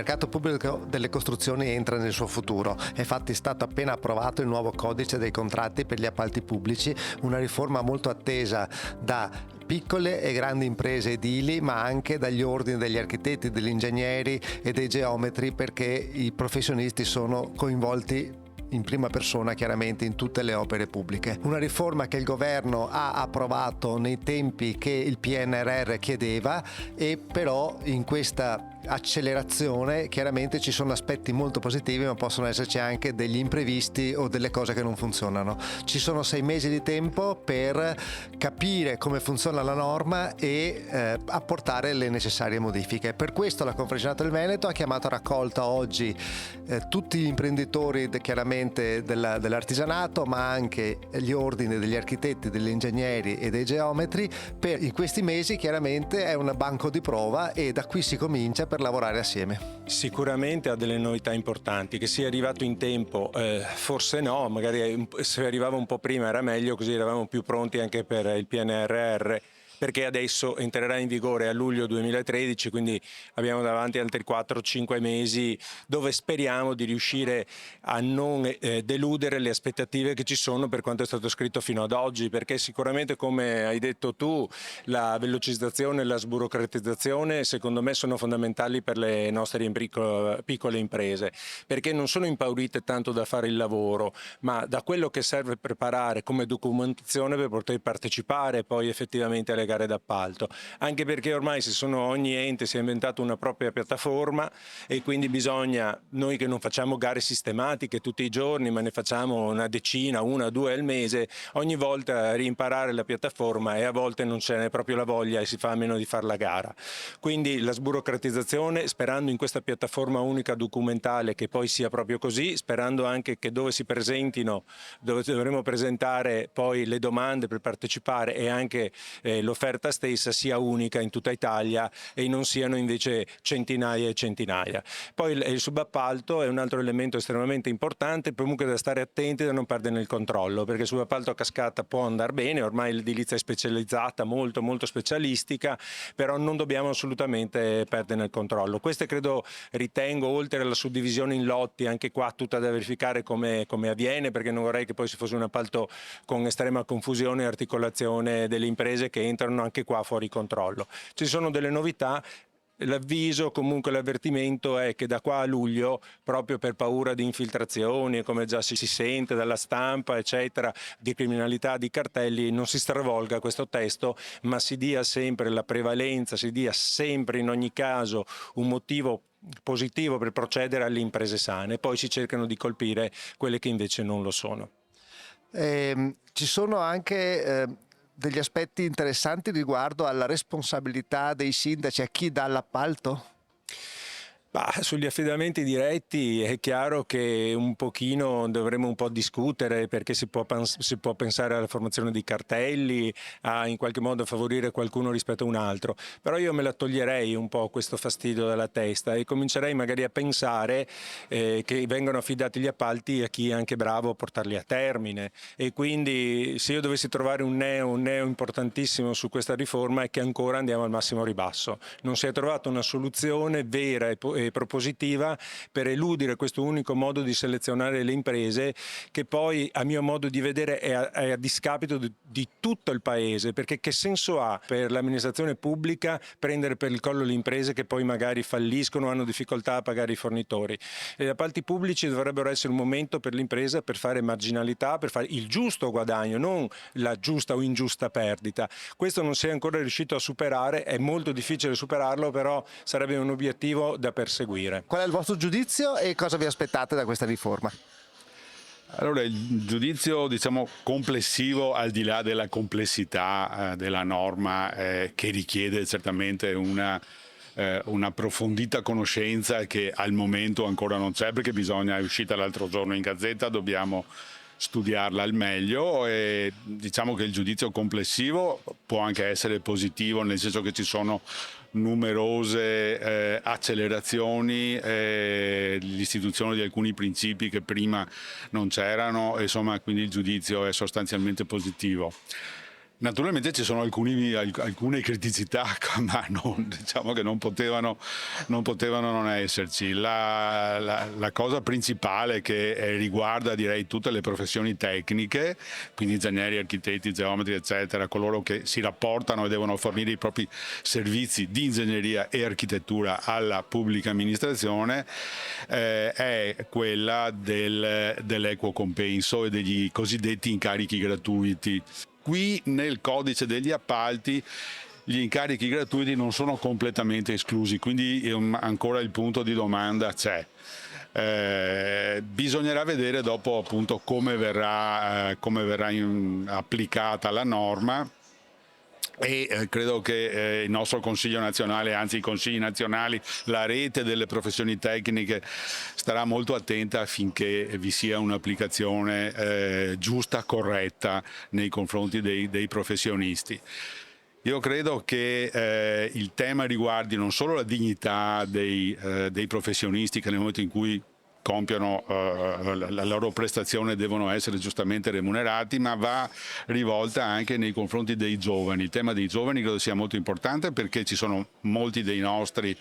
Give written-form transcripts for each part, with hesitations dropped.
mercato pubblico delle costruzioni entra nel suo futuro. È infatti stato appena approvato il nuovo codice dei contratti per gli appalti pubblici, una riforma molto attesa da piccole e grandi imprese edili, ma anche dagli ordini degli architetti, degli ingegneri e dei geometri, perché i professionisti sono coinvolti in prima persona chiaramente in tutte le opere pubbliche. Una riforma che il governo ha approvato nei tempi che il PNRR chiedeva, e però in questa accelerazione chiaramente ci sono aspetti molto positivi, ma possono esserci anche degli imprevisti o delle cose che non funzionano. Ci sono 6 mesi di tempo per capire come funziona la norma e apportare le necessarie modifiche. Per questo la Confaginato del Veneto ha chiamato a raccolta oggi tutti gli imprenditori chiaramente dell'artigianato, ma anche gli ordini degli architetti, degli ingegneri e dei geometri. Per in questi mesi chiaramente è un banco di prova e da qui si comincia per lavorare assieme. Sicuramente ha delle novità importanti. Che sia arrivato in tempo, forse no, magari se arrivava un po' prima era meglio, così eravamo più pronti anche per il PNRR, perché adesso entrerà in vigore a luglio 2013, quindi abbiamo davanti altri 4-5 mesi dove speriamo di riuscire a non deludere le aspettative che ci sono per quanto è stato scritto fino ad oggi, perché sicuramente, come hai detto tu, la velocizzazione e la sburocratizzazione secondo me sono fondamentali per le nostre piccole imprese, perché non sono impaurite tanto da fare il lavoro, ma da quello che serve preparare come documentazione per poter partecipare poi effettivamente alle gare d'appalto, anche perché ormai ogni ente si è inventato una propria piattaforma e quindi bisogna, noi che non facciamo gare sistematiche tutti i giorni, ma ne facciamo una decina, 1-2 al mese, ogni volta rimparare la piattaforma, e a volte non ce n'è proprio la voglia e si fa a meno di fare la gara. Quindi la sburocratizzazione, sperando in questa piattaforma unica documentale che poi sia proprio così, sperando anche che dove si presentino, dove dovremo presentare poi le domande per partecipare e anche l'offerta stessa sia unica in tutta Italia e non siano invece centinaia e centinaia. Poi il subappalto è un altro elemento estremamente importante, comunque da stare attenti, da non perdere il controllo, perché il subappalto a cascata può andare bene, ormai l'edilizia è specializzata, molto molto specialistica, però non dobbiamo assolutamente perdere il controllo. Queste ritengo, oltre alla suddivisione in lotti, anche qua tutta da verificare come avviene, perché non vorrei che poi si fosse un appalto con estrema confusione e articolazione delle imprese che entrano anche qua fuori controllo. Ci sono delle novità. L'avviso, comunque l'avvertimento è che da qua a luglio, proprio per paura di infiltrazioni, come già si sente dalla stampa, eccetera, di criminalità, di cartelli, non si stravolga questo testo, ma si dia sempre la prevalenza, si dia sempre in ogni caso un motivo positivo per procedere alle imprese sane, poi si cercano di colpire quelle che invece non lo sono. Ci sono anche degli aspetti interessanti riguardo alla responsabilità dei sindaci, a chi dà l'appalto? Sugli affidamenti diretti è chiaro che un pochino dovremo un po' discutere, perché si può pensare alla formazione di cartelli, a in qualche modo favorire qualcuno rispetto a un altro, però io me la toglierei un po' questo fastidio dalla testa e comincerei magari a pensare che vengano affidati gli appalti a chi è anche bravo a portarli a termine, e quindi se io dovessi trovare un neo importantissimo su questa riforma è che ancora andiamo al massimo ribasso. Non si è trovata una soluzione vera e propositiva per eludere questo unico modo di selezionare le imprese, che poi a mio modo di vedere è a discapito di tutto il paese, perché che senso ha per l'amministrazione pubblica prendere per il collo le imprese che poi magari falliscono o hanno difficoltà a pagare i fornitori? Gli appalti pubblici dovrebbero essere un momento per l'impresa per fare marginalità, per fare il giusto guadagno, non la giusta o ingiusta perdita. Questo non si è ancora riuscito a superare, è molto difficile superarlo, però sarebbe un obiettivo da perseguire. Qual è il vostro giudizio e cosa vi aspettate da questa riforma? Allora, il giudizio, diciamo, complessivo, al di là della complessità della norma, che richiede certamente un'approfondita conoscenza che al momento ancora non c'è, perché è uscita l'altro giorno in Gazzetta, dobbiamo studiarla al meglio, e diciamo che il giudizio complessivo può anche essere positivo, nel senso che ci sono numerose accelerazioni, l'istituzione di alcuni principi che prima non c'erano, insomma, quindi il giudizio è sostanzialmente positivo. Naturalmente ci sono alcune criticità, ma diciamo che non potevano non esserci. La cosa principale che riguarda, direi, tutte le professioni tecniche, quindi ingegneri, architetti, geometri, eccetera, coloro che si rapportano e devono fornire i propri servizi di ingegneria e architettura alla pubblica amministrazione, è quella dell'equo compenso e degli cosiddetti incarichi gratuiti. Qui nel codice degli appalti gli incarichi gratuiti non sono completamente esclusi, quindi ancora il punto di domanda c'è. Bisognerà vedere dopo appunto come verrà applicata la norma. E credo che il nostro Consiglio nazionale, anzi i consigli nazionali, la rete delle professioni tecniche starà molto attenta affinché vi sia un'applicazione giusta, corretta nei confronti dei professionisti. Io credo che il tema riguardi non solo la dignità dei professionisti, che nel momento in cui compiono la loro prestazione devono essere giustamente remunerati, ma va rivolta anche nei confronti dei giovani. Il tema dei giovani credo sia molto importante, perché ci sono molti dei nostri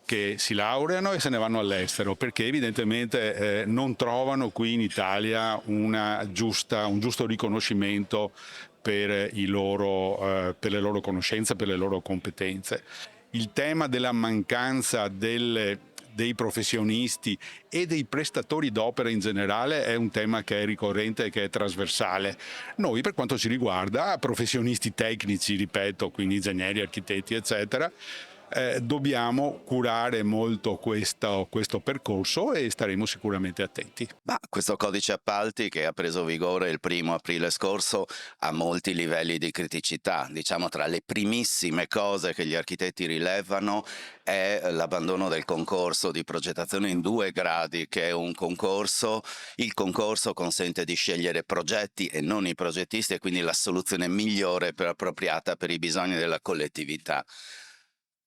che si laureano e se ne vanno all'estero, perché evidentemente non trovano qui in Italia un giusto riconoscimento per le loro conoscenze, per le loro competenze. Il tema della mancanza dei professionisti e dei prestatori d'opera in generale è un tema che è ricorrente e che è trasversale. Noi, per quanto ci riguarda, professionisti tecnici, ripeto, quindi ingegneri, architetti, eccetera, dobbiamo curare molto questo percorso e staremo sicuramente attenti. Ma questo codice appalti, che ha preso vigore il 1° aprile scorso, ha molti livelli di criticità. Diciamo, tra le primissime cose che gli architetti rilevano è l'abbandono del concorso di progettazione in 2 gradi, che è un concorso. Il concorso consente di scegliere progetti e non i progettisti, e quindi la soluzione migliore appropriata per i bisogni della collettività.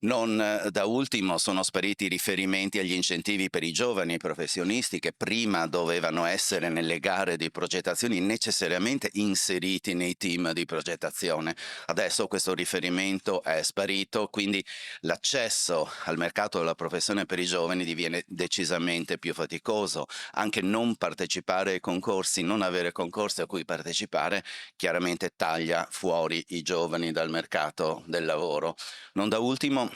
Non da ultimo sono spariti i riferimenti agli incentivi per i giovani professionisti, che prima dovevano essere nelle gare di progettazione necessariamente inseriti nei team di progettazione. Adesso questo riferimento è sparito, quindi l'accesso al mercato della professione per i giovani diviene decisamente più faticoso. Anche non partecipare ai concorsi, non avere concorsi a cui partecipare, chiaramente taglia fuori i giovani dal mercato del lavoro. Non da ultimo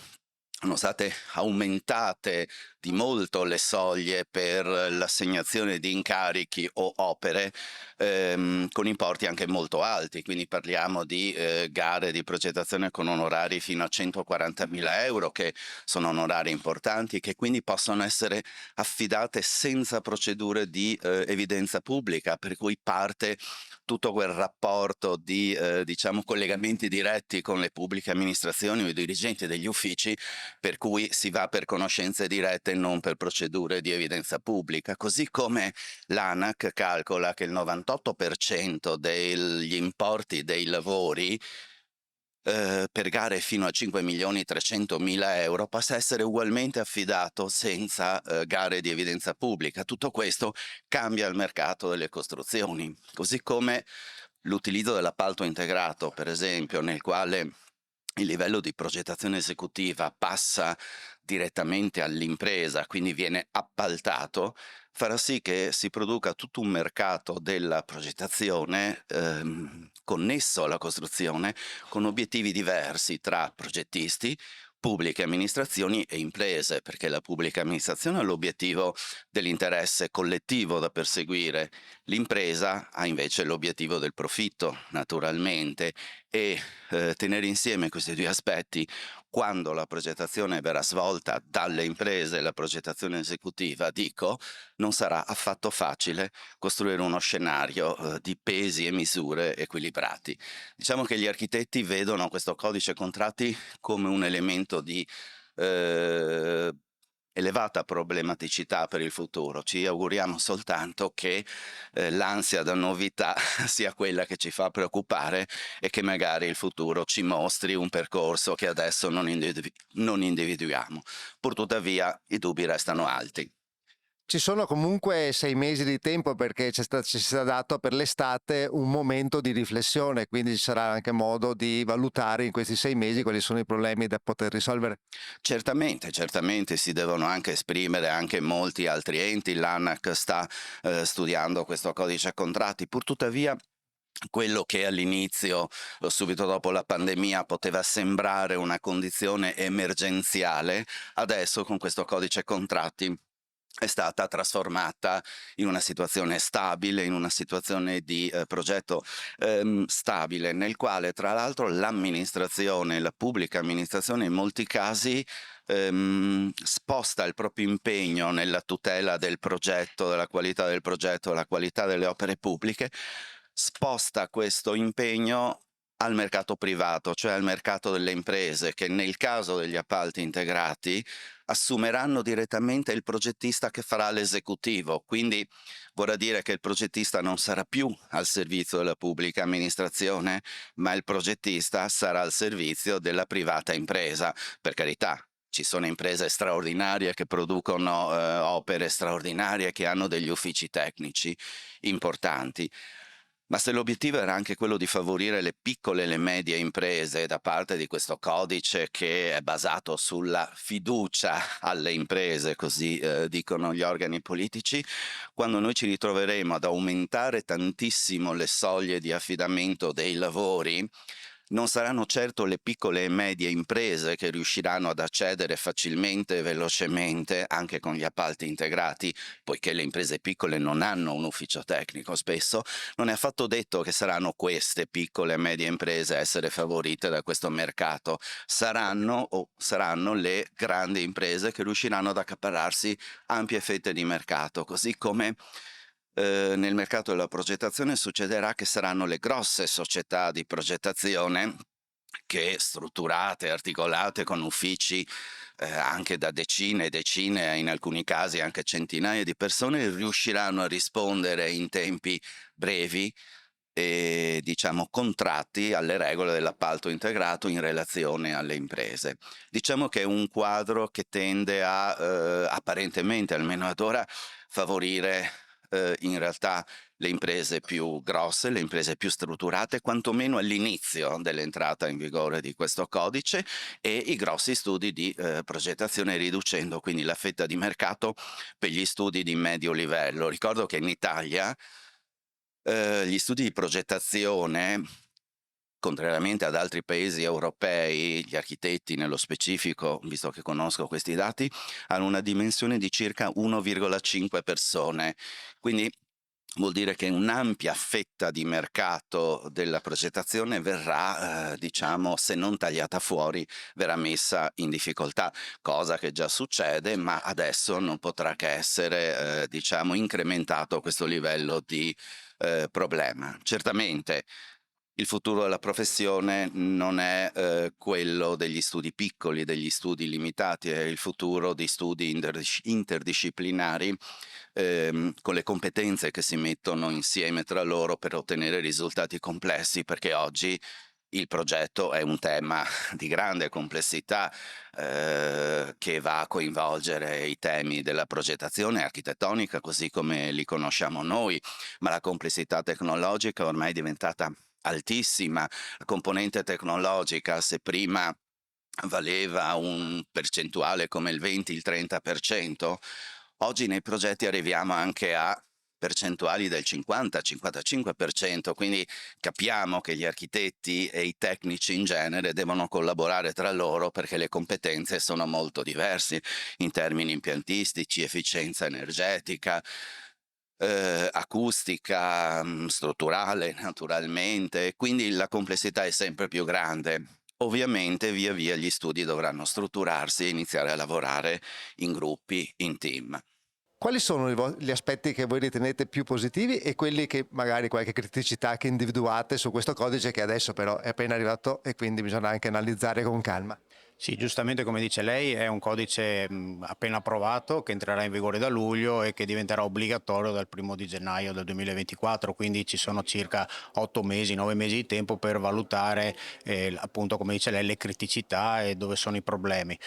sono state aumentate di molto le soglie per l'assegnazione di incarichi o opere con importi anche molto alti, quindi parliamo di gare di progettazione con onorari fino a 140.000 euro, che sono onorari importanti, che quindi possono essere affidate senza procedure di evidenza pubblica, per cui parte tutto quel rapporto di diciamo collegamenti diretti con le pubbliche amministrazioni o i dirigenti degli uffici, per cui si va per conoscenze dirette e non per procedure di evidenza pubblica. Così come l'ANAC calcola che il 98% degli importi dei lavori per gare fino a 5.300.000 euro possa essere ugualmente affidato senza gare di evidenza pubblica. Tutto questo cambia il mercato delle costruzioni, così come l'utilizzo dell'appalto integrato, per esempio, nel quale il livello di progettazione esecutiva passa direttamente all'impresa, quindi viene appaltato, farà sì che si produca tutto un mercato della progettazione connesso alla costruzione, con obiettivi diversi tra progettisti, pubbliche amministrazioni e imprese, perché la pubblica amministrazione ha l'obiettivo dell'interesse collettivo da perseguire, l'impresa ha invece l'obiettivo del profitto, naturalmente, e tenere insieme questi 2 aspetti, quando la progettazione verrà svolta dalle imprese, la progettazione esecutiva, dico, non sarà affatto facile costruire uno scenario di pesi e misure equilibrati. Diciamo che gli architetti vedono questo codice contratti come un elemento di elevata problematicità per il futuro. Ci auguriamo soltanto che l'ansia da novità sia quella che ci fa preoccupare, e che magari il futuro ci mostri un percorso che adesso non individuiamo. Purtuttavia i dubbi restano alti. Ci sono comunque 6 mesi di tempo perché ci sarà dato per l'estate un momento di riflessione, quindi ci sarà anche modo di valutare in questi 6 mesi quali sono i problemi da poter risolvere. Certamente, certamente si devono anche esprimere anche molti altri enti, l'ANAC sta studiando questo codice a contratti, pur tuttavia quello che all'inizio, subito dopo la pandemia, poteva sembrare una condizione emergenziale, adesso con questo codice contratti è stata trasformata in una situazione stabile, in una situazione di progetto stabile, nel quale tra l'altro l'amministrazione, la pubblica amministrazione in molti casi sposta il proprio impegno nella tutela del progetto, della qualità del progetto, della qualità delle opere pubbliche, sposta questo impegno al mercato privato, cioè al mercato delle imprese, che nel caso degli appalti integrati assumeranno direttamente il progettista che farà l'esecutivo. Quindi vorrà dire che il progettista non sarà più al servizio della pubblica amministrazione, ma il progettista sarà al servizio della privata impresa. Per carità, ci sono imprese straordinarie che producono opere straordinarie, che hanno degli uffici tecnici importanti. Ma se l'obiettivo era anche quello di favorire le piccole e le medie imprese da parte di questo codice che è basato sulla fiducia alle imprese, così dicono gli organi politici, quando noi ci ritroveremo ad aumentare tantissimo le soglie di affidamento dei lavori, non saranno certo le piccole e medie imprese che riusciranno ad accedere facilmente e velocemente anche con gli appalti integrati, poiché le imprese piccole non hanno un ufficio tecnico spesso, non è affatto detto che saranno queste piccole e medie imprese a essere favorite da questo mercato, saranno le grandi imprese che riusciranno ad accaparrarsi ampie fette di mercato, così come nel mercato della progettazione succederà che saranno le grosse società di progettazione che strutturate, articolate con uffici anche da decine e decine, in alcuni casi anche centinaia di persone, riusciranno a rispondere in tempi brevi e diciamo contratti alle regole dell'appalto integrato in relazione alle imprese. Diciamo che è un quadro che tende a apparentemente, almeno ad ora, favorire in realtà le imprese più grosse, le imprese più strutturate, quantomeno all'inizio dell'entrata in vigore di questo codice, e i grossi studi di progettazione, riducendo quindi la fetta di mercato per gli studi di medio livello. Ricordo che in Italia gli studi di progettazione, contrariamente ad altri paesi europei, gli architetti nello specifico, visto che conosco questi dati, hanno una dimensione di circa 1,5 persone. Quindi vuol dire che un'ampia fetta di mercato della progettazione verrà, diciamo, se non tagliata fuori, verrà messa in difficoltà, cosa che già succede, ma adesso non potrà che essere, diciamo, incrementato questo livello di problema. Certamente il futuro della professione non è quello degli studi piccoli, degli studi limitati, è il futuro di studi interdisciplinari con le competenze che si mettono insieme tra loro per ottenere risultati complessi, perché oggi il progetto è un tema di grande complessità che va a coinvolgere i temi della progettazione architettonica così come li conosciamo noi, ma la complessità tecnologica ormai è diventata altissima. La componente tecnologica, se prima valeva un percentuale come il 20, il 30%, oggi nei progetti arriviamo anche a percentuali del 50-55%, quindi capiamo che gli architetti e i tecnici in genere devono collaborare tra loro perché le competenze sono molto diverse in termini impiantistici, efficienza energetica, acustica, strutturale naturalmente, quindi la complessità è sempre più grande. Ovviamente via via gli studi dovranno strutturarsi e iniziare a lavorare in gruppi, in team. Quali sono gli aspetti che voi ritenete più positivi e quelli che magari qualche criticità che individuate su questo codice che adesso però è appena arrivato e quindi bisogna anche analizzare con calma? Sì, giustamente come dice lei, è un codice appena approvato che entrerà in vigore da luglio e che diventerà obbligatorio dal 1° gennaio del 2024, quindi ci sono circa 8 mesi, 9 mesi di tempo per valutare appunto come dice lei le criticità e dove sono i problemi.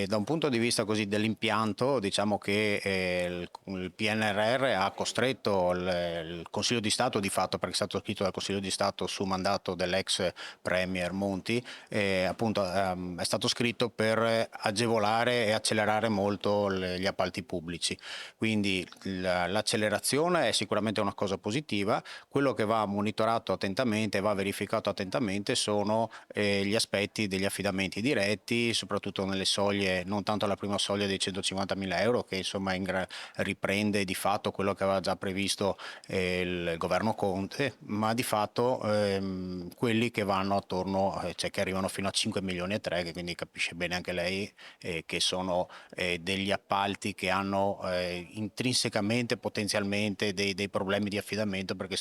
Da un punto di vista così dell'impianto, diciamo che il PNRR ha costretto il Consiglio di Stato di fatto, perché è stato scritto dal Consiglio di Stato su mandato dell'ex Premier Monti, appunto è stato scritto per agevolare e accelerare molto gli appalti pubblici. Quindi l'accelerazione è sicuramente una cosa positiva. Quello che va monitorato attentamente, va verificato attentamente sono gli aspetti degli affidamenti diretti, soprattutto nelle soglie, non tanto la prima soglia dei 150.000 euro, che insomma riprende di fatto quello che aveva già previsto il governo Conte, ma di fatto quelli che vanno attorno, cioè che arrivano fino a 5 milioni e 3, che quindi capisce bene anche lei che sono degli appalti che hanno intrinsecamente, potenzialmente dei problemi di affidamento, perché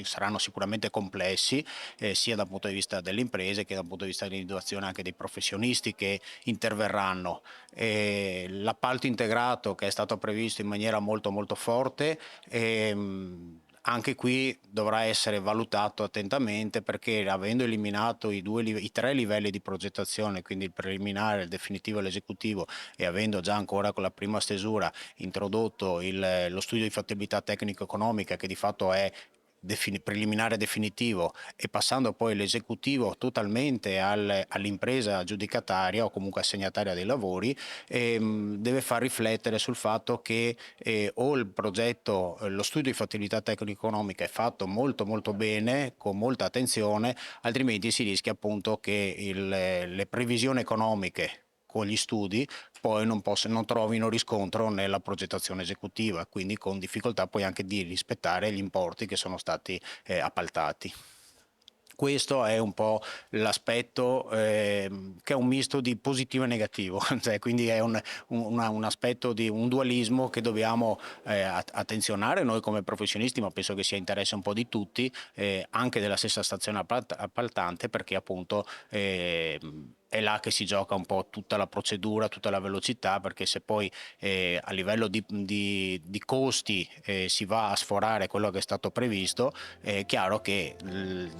saranno sicuramente complessi sia dal punto di vista delle imprese che dal punto di vista dell'individuazione anche dei professionisti che interverranno. L'appalto integrato che è stato previsto in maniera molto molto forte, anche qui dovrà essere valutato attentamente, perché avendo eliminato i 3 livelli di progettazione, quindi il preliminare, il definitivo e l'esecutivo, e avendo già ancora con la prima stesura introdotto lo studio di fattibilità tecnico-economica, che di fatto è preliminare definitivo, e passando poi l'esecutivo totalmente all'impresa aggiudicataria o comunque assegnataria dei lavori, deve far riflettere sul fatto che o il progetto, lo studio di fattibilità tecnico-economica è fatto molto molto bene, con molta attenzione, altrimenti si rischia appunto che le previsioni economiche con gli studi poi non trovino riscontro nella progettazione esecutiva, quindi con difficoltà poi anche di rispettare gli importi che sono stati appaltati. Questo è un po' l'aspetto che è un misto di positivo e negativo, cioè, quindi è un aspetto di un dualismo che dobbiamo attenzionare noi come professionisti, ma penso che sia interesse un po' di tutti, anche della stessa stazione appaltante, perché appunto è là che si gioca un po' tutta la procedura, tutta la velocità, perché se poi a livello di costi si va a sforare quello che è stato previsto, è chiaro che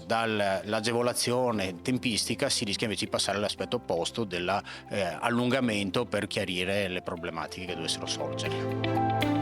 dall'agevolazione tempistica si rischia invece di passare all'aspetto opposto dell'allungamento per chiarire le problematiche che dovessero sorgere.